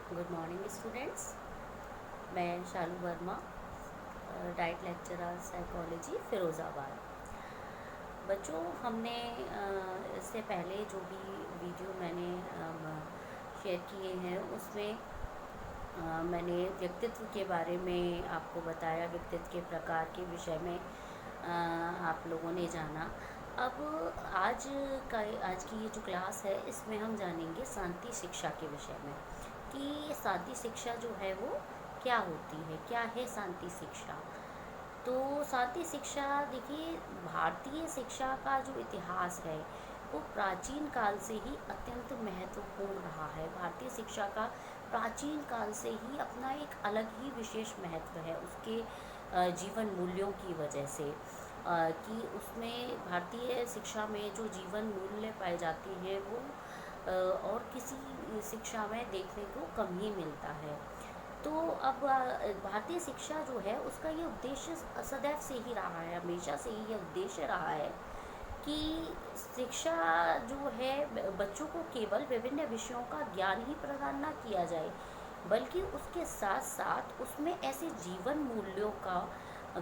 Good morning students. मैं Shalu Verma, DIET lecturer psychology Firozabad. बच्चों, हमने इससे पहले जो भी वीडियो मैंने शेयर किए हैं उसमें मैंने व्यक्तित्व के बारे में आपको बताया, व्यक्तित्व के प्रकार के विषय में आप लोगों ने जाना। अब आज आज की ये जो क्लास है इसमें हम जानेंगे शांति शिक्षा के विषय में कि शांति शिक्षा जो है वो क्या होती है, क्या है शांति शिक्षा। तो शांति शिक्षा, देखिए, भारतीय शिक्षा का जो इतिहास है वो प्राचीन काल से ही अत्यंत महत्वपूर्ण रहा है। भारतीय शिक्षा का प्राचीन काल से ही अपना एक अलग ही विशेष महत्व है उसके जीवन मूल्यों की वजह से, कि उसमें भारतीय शिक्षा में जो जीवन मूल्य पाए जाते हैं वो और किसी शिक्षा में देखने को कम ही मिलता है। तो अब भारतीय शिक्षा जो है उसका ये उद्देश्य सदैव से ही रहा है, हमेशा से ही ये उद्देश्य रहा है कि शिक्षा जो है बच्चों को केवल विभिन्न विषयों का ज्ञान ही प्रदान ना किया जाए, बल्कि उसके साथ साथ उसमें ऐसे जीवन मूल्यों का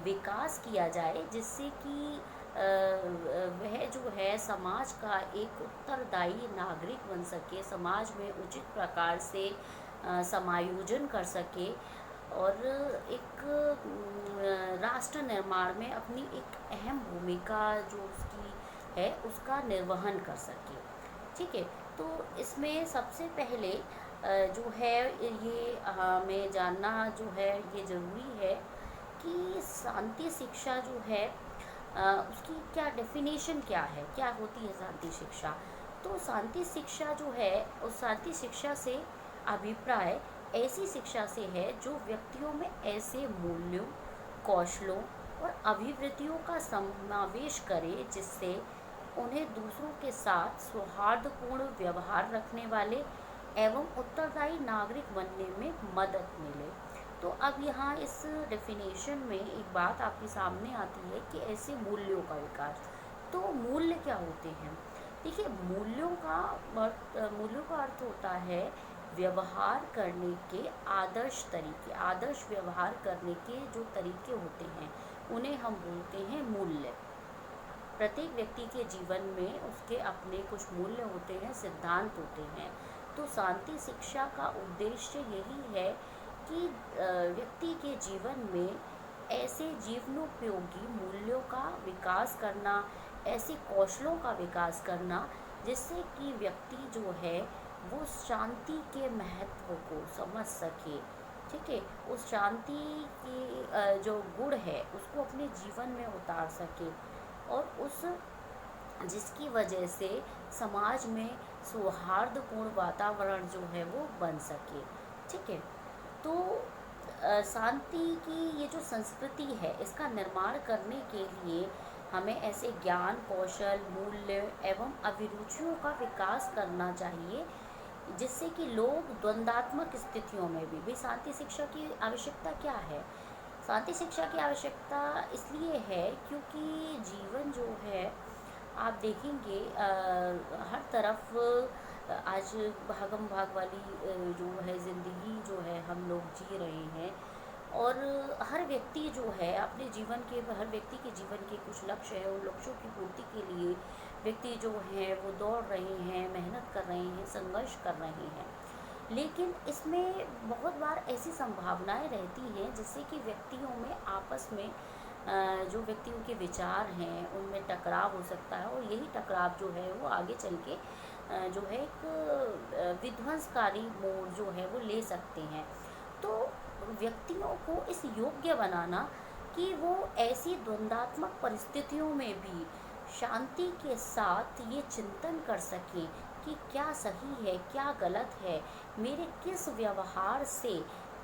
विकास किया जाए जिससे कि वह जो है समाज का एक उत्तरदायी नागरिक बन सके, समाज में उचित प्रकार से समायोजन कर सके और एक राष्ट्र निर्माण में अपनी एक अहम भूमिका जो उसकी है उसका निर्वहन कर सके। ठीक है। तो इसमें सबसे पहले जो है ये हमें जानना जो है ये ज़रूरी है कि शांति शिक्षा जो है उसकी क्या डेफिनेशन क्या है, क्या होती है शांति शिक्षा। तो शांति शिक्षा जो है उस शांति शिक्षा से अभिप्राय ऐसी शिक्षा से है जो व्यक्तियों में ऐसे मूल्यों, कौशलों और अभिवृत्तियों का समावेश करे जिससे उन्हें दूसरों के साथ सौहार्दपूर्ण व्यवहार रखने वाले एवं उत्तरदायी नागरिक बनने में मदद मिले। तो अब यहाँ इस डेफिनेशन में एक बात आपके सामने आती है कि ऐसे मूल्यों का विकास। तो मूल्य क्या होते हैं? देखिए, मूल्यों का अर्थ होता है व्यवहार करने के आदर्श तरीके। आदर्श व्यवहार करने के जो तरीके होते हैं उन्हें हम बोलते हैं मूल्य। प्रत्येक व्यक्ति के जीवन में उसके अपने कुछ मूल्य होते हैं, सिद्धांत होते हैं। तो शांति शिक्षा का उद्देश्य यही है कि व्यक्ति के जीवन में ऐसे जीवनोपयोगी मूल्यों का विकास करना, ऐसे कौशलों का विकास करना जिससे कि व्यक्ति जो है वो शांति के महत्व को समझ सके। ठीक है। उस शांति की जो गुण है उसको अपने जीवन में उतार सके और उस जिसकी वजह से समाज में सौहार्दपूर्ण वातावरण जो है वो बन सके। ठीक है। तो शांति की ये जो संस्कृति है इसका निर्माण करने के लिए हमें ऐसे ज्ञान, कौशल, मूल्य एवं अभिरुचियों का विकास करना चाहिए जिससे कि लोग द्वंद्वात्मक स्थितियों में भी शांति शिक्षा की आवश्यकता क्या है? शांति शिक्षा की आवश्यकता इसलिए है क्योंकि जीवन जो है आप देखेंगे हर तरफ आज भागम भाग वाली जो है ज़िंदगी जो है हम लोग जी रहे हैं और हर व्यक्ति जो है अपने जीवन के हर व्यक्ति के जीवन के कुछ लक्ष्य है, उन लक्ष्यों की पूर्ति के लिए व्यक्ति जो हैं वो दौड़ रहे हैं, मेहनत कर रहे हैं, संघर्ष कर रहे हैं। लेकिन इसमें बहुत बार ऐसी संभावनाएं रहती हैं जिससे कि व्यक्तियों में आपस में जो व्यक्तियों के विचार हैं उनमें टकराव हो सकता है और यही टकराव जो है वो आगे चल के जो है एक विध्वंसकारी मोड़ जो है वो ले सकते हैं। तो व्यक्तियों को इस योग्य बनाना कि वो ऐसी द्वंद्वात्मक परिस्थितियों में भी शांति के साथ ये चिंतन कर सकें कि क्या सही है, क्या गलत है, मेरे किस व्यवहार से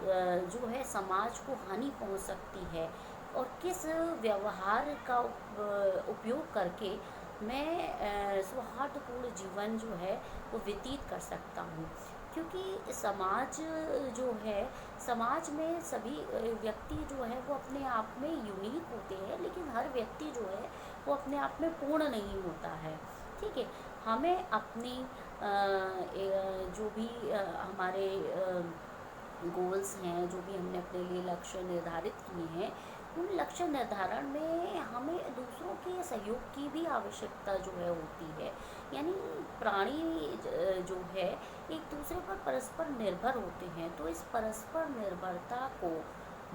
जो है समाज को हानि पहुंच सकती है और किस व्यवहार का उपयोग करके मैं सौहार्दपूर्ण जीवन जो है वो व्यतीत कर सकता हूँ। क्योंकि समाज जो है, समाज में सभी व्यक्ति जो है वो अपने आप में यूनिक होते हैं, लेकिन हर व्यक्ति जो है वो अपने आप में पूर्ण नहीं होता है। ठीक है। हमें अपनी जो भी हमारे गोल्स हैं, जो भी हमने अपने लिए लक्ष्य निर्धारित किए हैं, उन लक्ष्य निर्धारण में हमें दूसरों के सहयोग की भी आवश्यकता जो है होती है। यानी प्राणी जो है एक दूसरे पर परस्पर निर्भर होते हैं, तो इस परस्पर निर्भरता को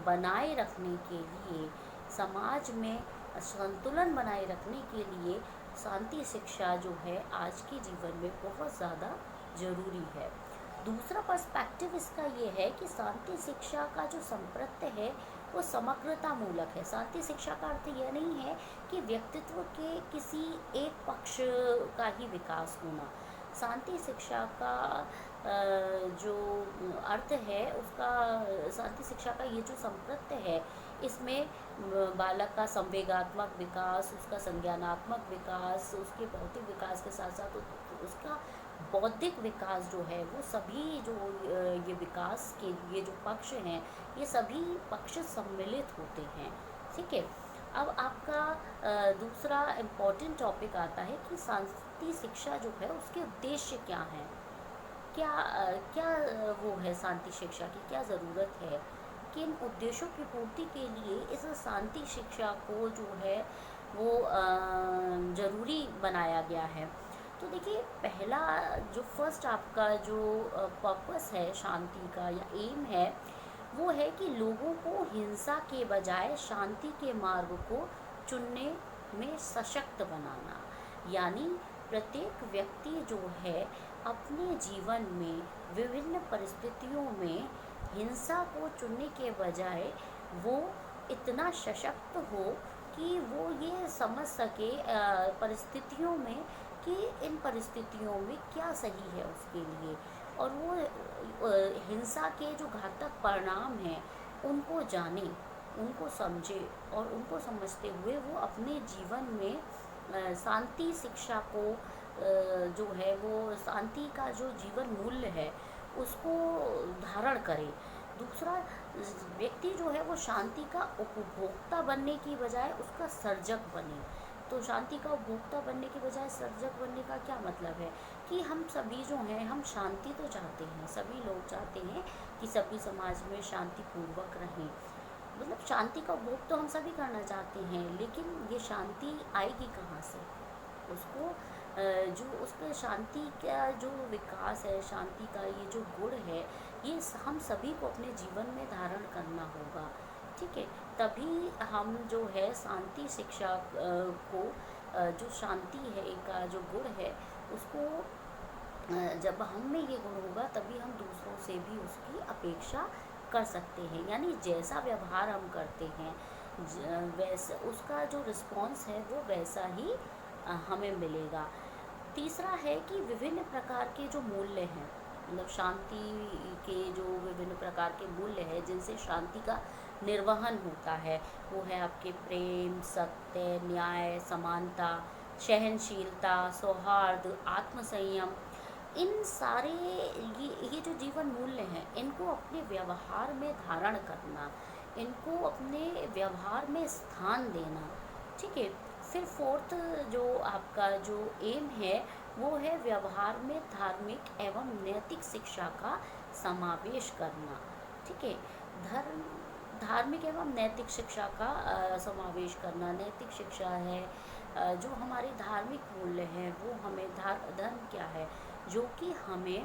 बनाए रखने के लिए, समाज में संतुलन बनाए रखने के लिए शांति शिक्षा जो है आज के जीवन में बहुत ज़्यादा ज़रूरी है। दूसरा पर्सपेक्टिव इसका ये है कि शांति शिक्षा का जो संप्रत्य है वो समग्रता मूलक है। शांति शिक्षा का अर्थ यह नहीं है कि व्यक्तित्व के किसी एक पक्ष का ही विकास होना। शांति शिक्षा का जो अर्थ है उसका, शांति शिक्षा का ये जो संप्रत्य है, इसमें बालक का संवेगात्मक विकास, उसका संज्ञानात्मक विकास, उसके भौतिक विकास के साथ साथ उसका बौद्धिक विकास जो है, वो सभी जो ये विकास के ये जो पक्ष हैं, ये सभी पक्ष सम्मिलित होते हैं। ठीक है। अब आपका दूसरा इम्पॉर्टेंट टॉपिक आता है कि शांति शिक्षा जो है उसके उद्देश्य क्या हैं, क्या क्या वो है शांति शिक्षा की, क्या ज़रूरत है, किन उद्देश्यों की पूर्ति के लिए इस शांति शिक्षा को जो है वो ज़रूरी बनाया गया है। तो देखिए, पहला जो फर्स्ट आपका जो पर्पस है शांति का या एम है, वो है कि लोगों को हिंसा के बजाय शांति के मार्ग को चुनने में सशक्त बनाना। यानी प्रत्येक व्यक्ति जो है अपने जीवन में विभिन्न परिस्थितियों में हिंसा को चुनने के बजाय वो इतना सशक्त हो कि वो ये समझ सके परिस्थितियों में कि इन परिस्थितियों में क्या सही है उसके लिए, और वो हिंसा के जो घातक परिणाम हैं उनको जाने, उनको समझे, और उनको समझते हुए वो अपने जीवन में शांति शिक्षा को जो है वो शांति का जो जीवन मूल्य है उसको धारण करे। दूसरा, व्यक्ति जो है वो शांति का उपभोक्ता बनने की बजाय उसका सर्जक बने। तो शांति का उपभोक्ता बनने की बजाय सर्जक बनने का क्या मतलब है कि हम सभी जो हैं हम शांति तो चाहते हैं, सभी लोग चाहते हैं कि सभी समाज में शांतिपूर्वक रहें। मतलब शांति का उपभोग तो हम सभी करना चाहते हैं, लेकिन ये शांति आएगी कहाँ से? उसको जो उसका शांति का जो विकास है, शांति का ये जो गुण है, ये हम सभी को अपने जीवन में धारण करना होगा। ठीक है। तभी हम जो है शांति शिक्षा को जो शांति है का जो गुण है उसको जब हम में ये गुण होगा तभी हम दूसरों से भी उसकी अपेक्षा कर सकते हैं। यानी जैसा व्यवहार हम करते हैं वैसे उसका जो रिस्पॉन्स है वो वैसा ही हमें मिलेगा। तीसरा है कि विभिन्न प्रकार के जो मूल्य हैं, मतलब शांति के जो विभिन्न प्रकार के मूल्य हैं जिनसे शांति का निर्वहन होता है, वो है आपके प्रेम, सत्य, न्याय, समानता, सहनशीलता, सौहार्द, आत्मसंयम। इन सारे ये जो जीवन मूल्य हैं इनको अपने व्यवहार में धारण करना, इनको अपने व्यवहार में स्थान देना। ठीक है। फिर फोर्थ जो आपका जो एम है वो है व्यवहार में धार्मिक एवं नैतिक शिक्षा का समावेश करना। ठीक है। धर्म धार्मिक एवं नैतिक शिक्षा का समावेश करना। नैतिक शिक्षा है जो हमारे धार्मिक मूल्य हैं, वो हमें धर्म क्या है, जो कि हमें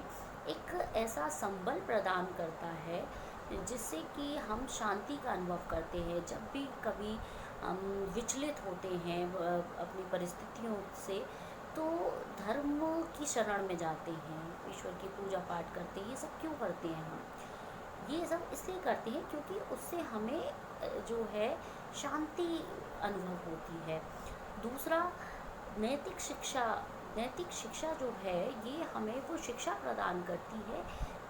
एक ऐसा संबल प्रदान करता है जिससे कि हम शांति का अनुभव करते हैं। जब भी कभी हम विचलित होते हैं अपनी परिस्थितियों से, तो धर्म की शरण में जाते हैं, ईश्वर की पूजा पाठ करते हैं। ये सब क्यों करते हैं हम? ये सब इसलिए करते हैं क्योंकि उससे हमें जो है शांति अनुभव होती है। दूसरा, नैतिक शिक्षा। नैतिक शिक्षा जो है ये हमें वो शिक्षा प्रदान करती है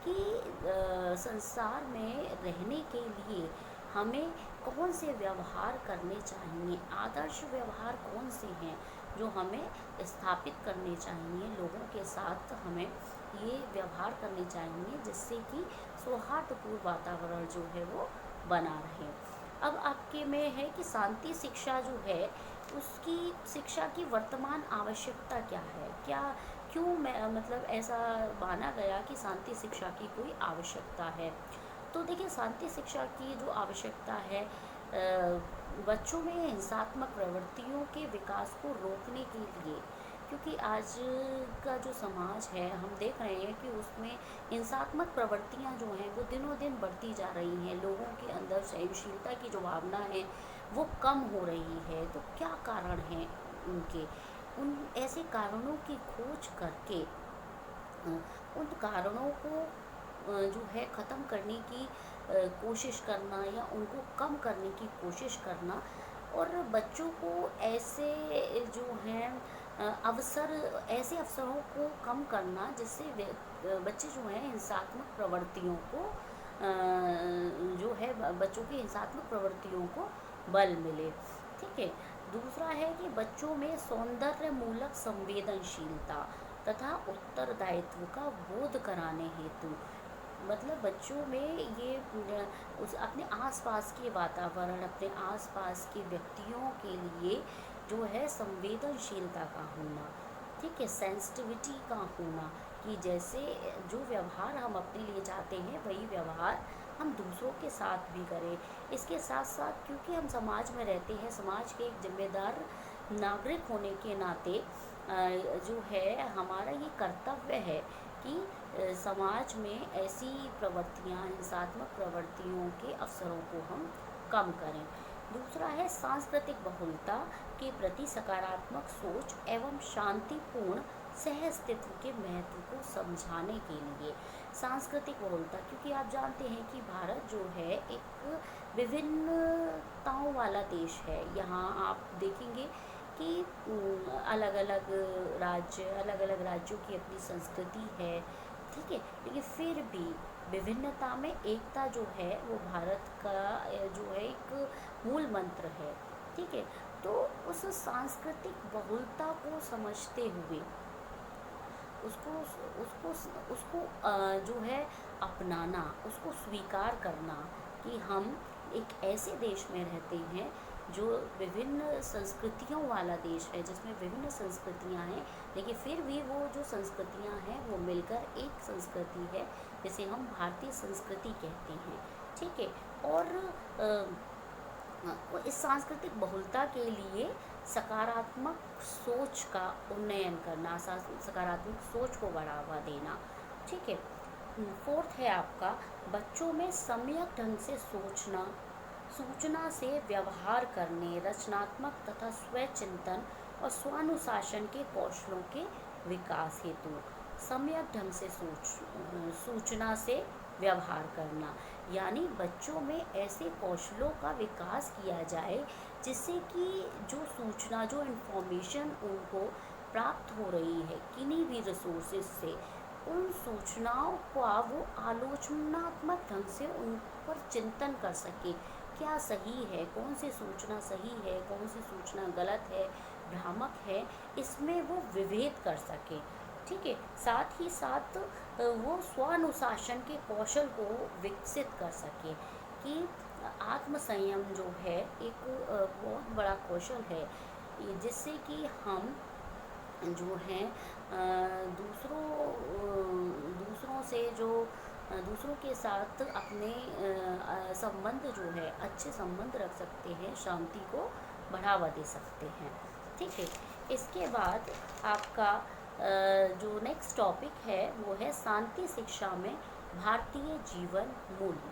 कि संसार में रहने के लिए हमें कौन से व्यवहार करने चाहिए, आदर्श व्यवहार कौन से हैं जो हमें स्थापित करने चाहिए, लोगों के साथ हमें ये व्यवहार करने चाहिए जिससे कि सौहार्दपूर्ण वातावरण जो है वो बना रहे। अब आपके में है कि शांति शिक्षा जो है उसकी शिक्षा की वर्तमान आवश्यकता क्या है, क्या क्यों मैं मतलब ऐसा माना गया कि शांति शिक्षा की कोई आवश्यकता है। तो देखिए, शांति शिक्षा की जो आवश्यकता है बच्चों में हिंसात्मक प्रवृत्तियों के विकास को रोकने के लिए, क्योंकि आज का जो समाज है हम देख रहे हैं कि उसमें हिंसात्मक प्रवृत्तियां जो हैं वो दिनों दिन बढ़ती जा रही हैं। लोगों के अंदर सहनशीलता की जो भावना है वो कम हो रही है। तो क्या कारण हैं उनके? उन ऐसे कारणों की खोज करके उन कारणों को जो है ख़त्म करने की कोशिश करना या उनको कम करने की कोशिश करना, और बच्चों को ऐसे जो हैं अवसर ऐसे अवसरों को कम करना जिससे बच्चे जो हैं हिंसात्मक प्रवृत्तियों को जो है बच्चों की हिंसात्मक प्रवृत्तियों को बल मिले। ठीक है। दूसरा है कि बच्चों में सौंदर्य मूलक संवेदनशीलता तथा उत्तरदायित्व का बोध कराने हेतु, मतलब बच्चों में ये उस अपने आसपास के वातावरण, अपने आसपास के व्यक्तियों के लिए जो है संवेदनशीलता का होना, ठीक है, सेंसिटिविटी का होना, कि जैसे जो व्यवहार हम अपने लिए चाहते हैं वही व्यवहार हम दूसरों के साथ भी करें। इसके साथ साथ क्योंकि हम समाज में रहते हैं, समाज के एक जिम्मेदार नागरिक होने के नाते जो है हमारा ये कर्तव्य है कि समाज में ऐसी प्रवृत्तियाँ, हिंसात्मक प्रवृत्तियों के अवसरों को हम कम करें। दूसरा है सांस्कृतिक बहुलता के प्रति सकारात्मक सोच एवं शांतिपूर्ण सह अस्तित्व के महत्व को समझाने के लिए। सांस्कृतिक बहुलता, क्योंकि आप जानते हैं कि भारत जो है एक विभिन्नताओं वाला देश है। यहाँ आप देखेंगे कि अलग अलग राज्यों की अपनी संस्कृति है, ठीक है, लेकिन फिर भी विभिन्नता में एकता जो है वो भारत का जो है एक मूल मंत्र है। ठीक है। तो उस सांस्कृतिक बहुलता को समझते हुए उसको उसको उसको जो है अपनाना, उसको स्वीकार करना कि हम एक ऐसे देश में रहते हैं जो विभिन्न संस्कृतियों वाला देश है, जिसमें विभिन्न संस्कृतियां हैं, लेकिन फिर भी वो जो संस्कृतियां हैं वो मिलकर एक संस्कृति है जिसे हम भारतीय संस्कृति कहते हैं। ठीक है। और इस सांस्कृतिक बहुलता के लिए सकारात्मक सोच का उन्नयन करना, सकारात्मक सोच को बढ़ावा देना। ठीक है। फोर्थ है आपका, बच्चों में सम्यक ढंग से सोचना, सूचना से व्यवहार करने, रचनात्मक तथा स्वचिंतन और स्वानुशासन के कौशलों के विकास हेतु। सम्यक ढंग से सूचना से व्यवहार करना, यानी बच्चों में ऐसे कौशलों का विकास किया जाए जिससे कि जो सूचना, जो इन्फॉर्मेशन उनको प्राप्त हो रही है किन्हीं भी रिसोर्सेज से, उन सूचनाओं का वो आलोचनात्मक ढंग से उन पर चिंतन कर सके। क्या सही है, कौन सी सूचना सही है, कौन सी सूचना गलत है, भ्रामक है, इसमें वो विभेद कर सके। ठीक है। साथ ही साथ वो स्वानुशासन के कौशल को विकसित कर सके कि आत्मसंयम जो है एक बहुत बड़ा कौशल है, जिससे कि हम जो हैं दूसरों से जो दूसरों के साथ अपने संबंध जो है अच्छे संबंध रख सकते हैं, शांति को बढ़ावा दे सकते हैं। ठीक है। इसके बाद आपका जो नेक्स्ट टॉपिक है वो है शांति शिक्षा में भारतीय जीवन मूल्य।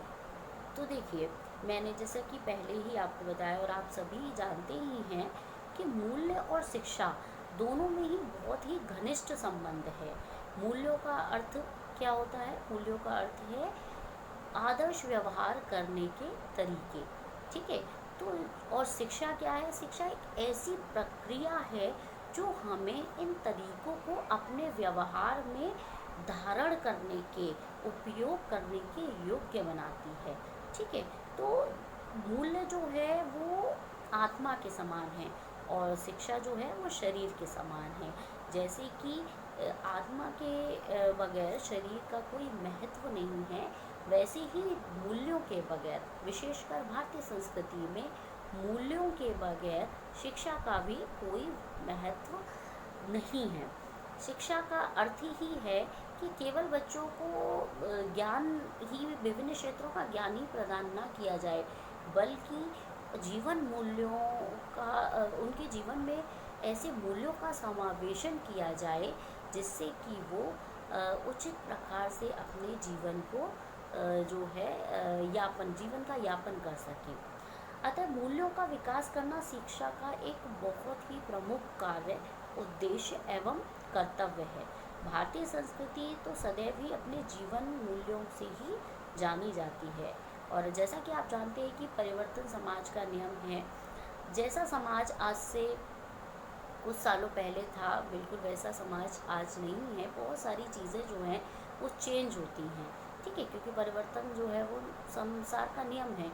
तो देखिए, मैंने जैसा कि पहले ही आपको बताया और आप सभी जानते ही हैं कि मूल्य और शिक्षा दोनों में ही बहुत ही घनिष्ठ संबंध है। मूल्यों का अर्थ क्या होता है? मूल्यों का अर्थ है आदर्श व्यवहार करने के तरीके। ठीक है। तो और शिक्षा क्या है? शिक्षा एक ऐसी प्रक्रिया है जो हमें इन तरीकों को अपने व्यवहार में धारण करने के, उपयोग करने के योग्य बनाती है। ठीक है। तो मूल्य जो है वो आत्मा के समान है और शिक्षा जो है वो शरीर के समान है। जैसे कि आत्मा के बगैर शरीर का कोई महत्व नहीं है, वैसे ही मूल्यों के बगैर, विशेषकर भारतीय संस्कृति में मूल्यों के बगैर शिक्षा का भी कोई महत्व नहीं है। शिक्षा का अर्थ ही है कि केवल बच्चों को ज्ञान ही, विभिन्न क्षेत्रों का ज्ञान ही प्रदान ना किया जाए, बल्कि जीवन मूल्यों का उनके जीवन में ऐसे मूल्यों का समावेशन किया जाए जिससे कि वो उचित प्रकार से अपने जीवन को जो है जीवन का यापन कर सकें। अतः मूल्यों का विकास करना शिक्षा का एक बहुत ही प्रमुख कार्य, उद्देश्य एवं कर्तव्य है। भारतीय संस्कृति तो सदैव ही अपने जीवन मूल्यों से ही जानी जाती है। और जैसा कि आप जानते हैं कि परिवर्तन समाज का नियम है। जैसा समाज आज से कुछ सालों पहले था, बिल्कुल वैसा समाज आज नहीं है। बहुत सारी चीज़ें जो हैं वो चेंज होती हैं, ठीक है, क्योंकि परिवर्तन जो है वो संसार का नियम है।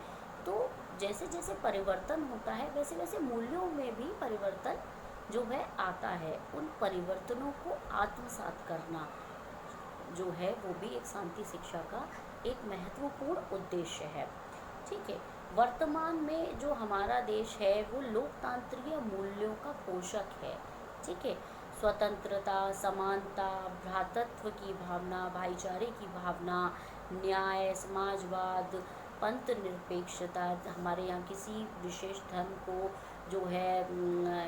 तो जैसे जैसे परिवर्तन होता है वैसे वैसे मूल्यों में भी परिवर्तन जो है आता है। उन परिवर्तनों को आत्मसात करना जो है वो भी एक शांति शिक्षा का एक महत्वपूर्ण उद्देश्य है, ठीक है। वर्तमान में जो हमारा देश है वो लोकतांत्रिक मूल्यों का पोषक है, ठीक है। स्वतंत्रता, समानता, भ्रातृत्व की भावना, भाईचारे की भावना, न्याय, समाजवाद, पंथ निरपेक्षता, हमारे यहाँ किसी विशेष धर्म को जो है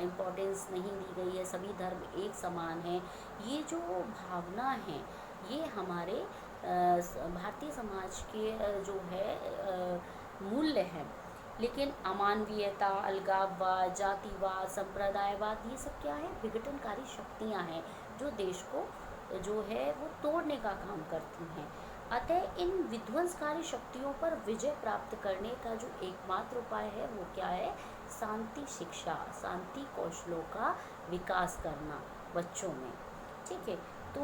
इम्पोर्टेंस नहीं दी गई है, सभी धर्म एक समान हैं। ये जो भावना है ये हमारे भारतीय समाज के जो है मूल्य हैं। लेकिन अमानवीयता, अलगाववाद, जातिवाद, संप्रदायवाद, ये सब क्या है? विघटनकारी शक्तियाँ हैं जो देश को जो है वो तोड़ने का काम करती हैं। अतः इन विध्वंसकारी शक्तियों पर विजय प्राप्त करने का जो एकमात्र उपाय है वो क्या है? शांति शिक्षा, शांति कौशलों का विकास करना बच्चों में, ठीक है। तो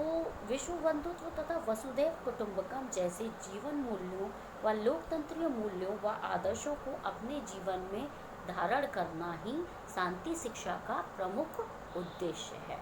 विश्व बंधुत्व तथा वसुधैव कुटुंबकम जैसे जीवन मूल्यों व लोकतंत्रीय मूल्यों व आदर्शों को अपने जीवन में धारण करना ही शांति शिक्षा का प्रमुख उद्देश्य है।